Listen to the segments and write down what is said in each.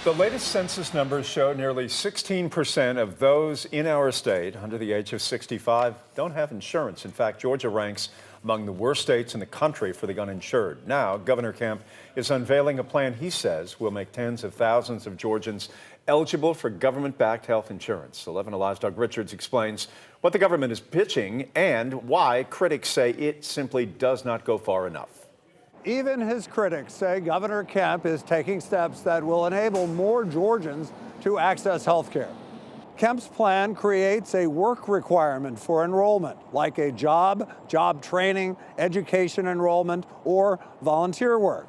The latest census numbers show nearly 16% of those in our state under the age of 65 don't have insurance. In fact, Georgia ranks among the worst states in the country for the uninsured. Now, Governor Kemp is unveiling a plan he says will make tens of thousands of Georgians eligible for government-backed health insurance. 11 Alive's Doug Richards explains what the government is pitching and why critics say it simply does not go far enough. Even his critics say Governor Kemp is taking steps that will enable more Georgians to access health care. Kemp's plan creates a work requirement for enrollment, like a job training, education enrollment, or volunteer work.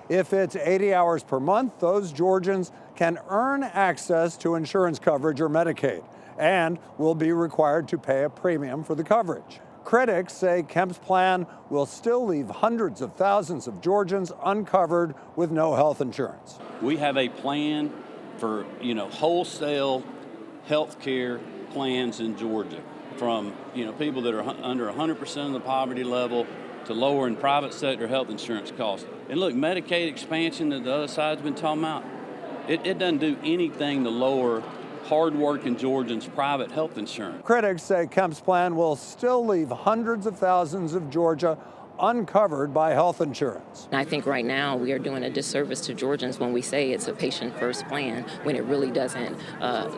If it's 80 hours per month, those Georgians can earn access to insurance coverage or Medicaid and will be required to pay a premium for the coverage. Critics say Kemp's plan will still leave hundreds of thousands of Georgians uncovered with no health insurance. We have a plan for, wholesale health care plans in Georgia, from, people that are under 100% of the poverty level to lowering private sector health insurance costs. And look, Medicaid expansion that the other side's been talking about, it doesn't do anything to lower hard-working Georgians' private health insurance. Critics say Kemp's plan will still leave hundreds of thousands of Georgia uncovered by health insurance. I think right now we are doing a disservice to Georgians when we say it's a patient-first plan, when it really doesn't,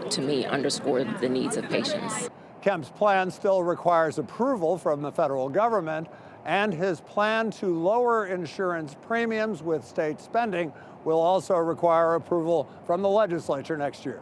to me, underscore the needs of patients. Kemp's plan still requires approval from the federal government, and his plan to lower insurance premiums with state spending will also require approval from the legislature next year.